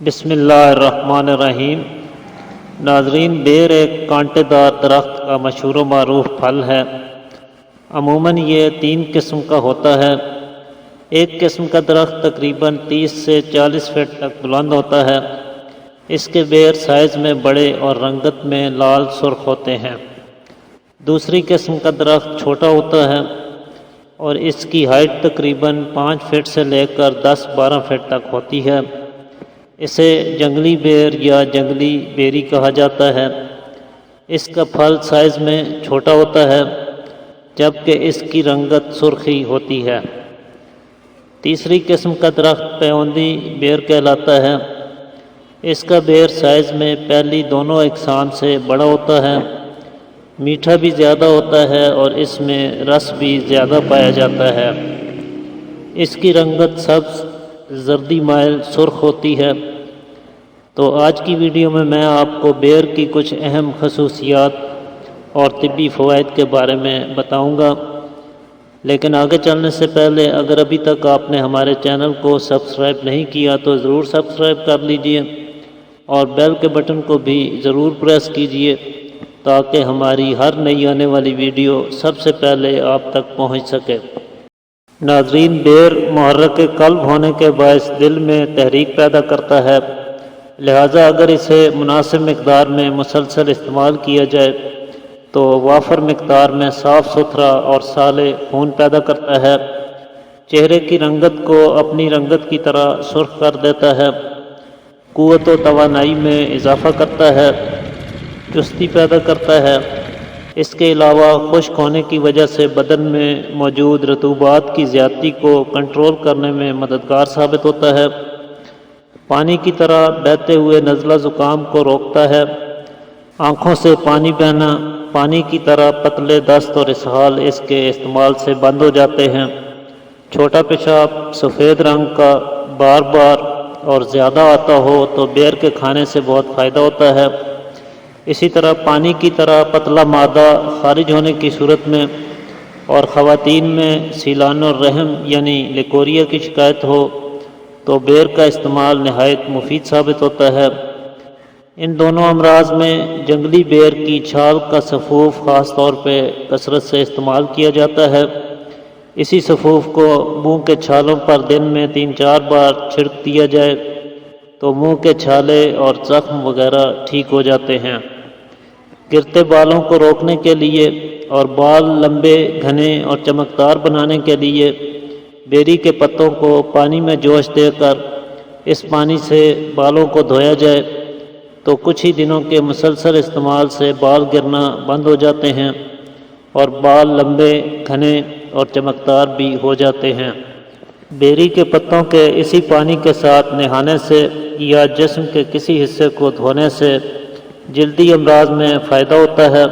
بسم اللہ الرحمن الرحیم۔ ناظرین، بیر ایک کانٹے دار درخت کا مشہور و معروف پھل ہے۔ عموماً یہ 3 قسم کا ہوتا ہے۔ ایک قسم کا درخت تقریباً 30 سے 40 فٹ تک بلند ہوتا ہے۔ اس کے بیر سائز میں بڑے اور رنگت میں لال سرخ ہوتے ہیں۔ دوسری قسم کا درخت چھوٹا ہوتا ہے اور اس کی ہائٹ تقریباً 5 فٹ سے لے کر 10-12 فٹ تک ہوتی ہے۔ اسے جنگلی بیر یا جنگلی بیری کہا جاتا ہے۔ اس کا پھل سائز میں چھوٹا ہوتا ہے جبکہ اس کی رنگت سرخی ہوتی ہے۔ تیسری قسم کا درخت پیوندی بیر کہلاتا ہے۔ اس کا بیر سائز میں پہلی دونوں اقسام سے بڑا ہوتا ہے، میٹھا بھی زیادہ ہوتا ہے اور اس میں رس بھی زیادہ پایا جاتا ہے۔ اس کی رنگت سبز زردی مائل سرخ ہوتی ہے۔ تو آج کی ویڈیو میں آپ کو بیر کی کچھ اہم خصوصیات اور طبی فوائد کے بارے میں بتاؤں گا، لیکن آگے چلنے سے پہلے اگر ابھی تک آپ نے ہمارے چینل کو سبسکرائب نہیں کیا تو ضرور سبسکرائب کر لیجئے اور بیل کے بٹن کو بھی ضرور پریس کیجئے تاکہ ہماری ہر نئی آنے والی ویڈیو سب سے پہلے آپ تک پہنچ سکے۔ ناظرین، بیر محرک قلب ہونے کے باعث دل میں تحریک پیدا کرتا ہے، لہٰذا اگر اسے مناسب مقدار میں مسلسل استعمال کیا جائے تو وافر مقدار میں صاف ستھرا اور صالح خون پیدا کرتا ہے، چہرے کی رنگت کو اپنی رنگت کی طرح سرخ کر دیتا ہے، قوت و توانائی میں اضافہ کرتا ہے، چستی پیدا کرتا ہے۔ اس کے علاوہ خشک ہونے کی وجہ سے بدن میں موجود رطوبات کی زیادتی کو کنٹرول کرنے میں مددگار ثابت ہوتا ہے، پانی کی طرح بہتے ہوئے نزلہ زکام کو روکتا ہے، آنکھوں سے پانی بہنا، پانی کی طرح پتلے دست اور اسہال اس کے استعمال سے بند ہو جاتے ہیں۔ چھوٹا پیشاب سفید رنگ کا بار بار اور زیادہ آتا ہو تو بیر کے کھانے سے بہت فائدہ ہوتا ہے۔ اسی طرح پانی کی طرح پتلا مادہ خارج ہونے کی صورت میں اور خواتین میں سیلان الرحم یعنی لیکوریا کی شکایت ہو تو بیر کا استعمال نہایت مفید ثابت ہوتا ہے۔ ان دونوں امراض میں جنگلی بیر کی چھال کا سفوف خاص طور پہ کثرت سے استعمال کیا جاتا ہے۔ اسی سفوف کو منہ کے چھالوں پر دن میں 3-4 بار چھڑک دیا جائے تو منہ کے چھالے اور زخم وغیرہ ٹھیک ہو جاتے ہیں۔ گرتے بالوں کو روکنے کے لیے اور بال لمبے، گھنے اور چمکدار بنانے کے لیے بیری کے پتوں کو پانی میں جوش دے کر اس پانی سے بالوں کو دھویا جائے تو کچھ ہی دنوں کے مسلسل استعمال سے بال گرنا بند ہو جاتے ہیں اور بال لمبے، گھنے اور چمکدار بھی ہو جاتے ہیں۔ بیری کے پتوں کے اسی پانی کے ساتھ نہانے سے یا جسم کے کسی حصے کو دھونے سے جلدی امراض میں فائدہ ہوتا ہے،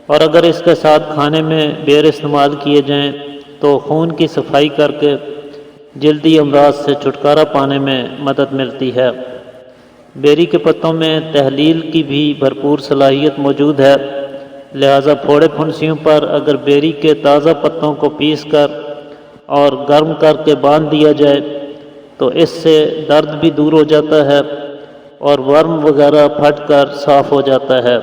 اور اگر اس کے ساتھ کھانے میں بیر استعمال کیے جائیں تو خون کی صفائی کر کے جلدی امراض سے چھٹکارا پانے میں مدد ملتی ہے۔ بیری کے پتوں میں تحلیل کی بھی بھرپور صلاحیت موجود ہے، لہٰذا پھوڑے پھنسیوں پر اگر بیری کے تازہ پتوں کو پیس کر اور گرم کر کے باندھ دیا جائے تو اس سے درد بھی دور ہو جاتا ہے اور ورم وغیرہ پھٹ کر صاف ہو جاتا ہے،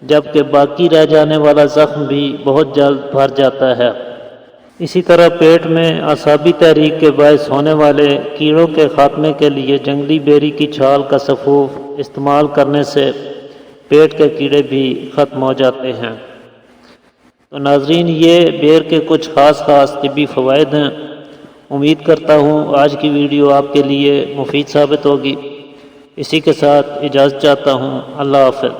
جبکہ باقی رہ جانے والا زخم بھی بہت جلد بھر جاتا ہے۔ اسی طرح پیٹ میں اعصابی تحریک کے باعث ہونے والے کیڑوں کے خاتمے کے لیے جنگلی بیری کی چھال کا سفوف استعمال کرنے سے پیٹ کے کیڑے بھی ختم ہو جاتے ہیں۔ تو ناظرین، یہ بیر کے کچھ خاص طبی فوائد ہیں۔ امید کرتا ہوں آج کی ویڈیو آپ کے لیے مفید ثابت ہوگی۔ اسی کے ساتھ اجازت چاہتا ہوں۔ اللہ حافظ۔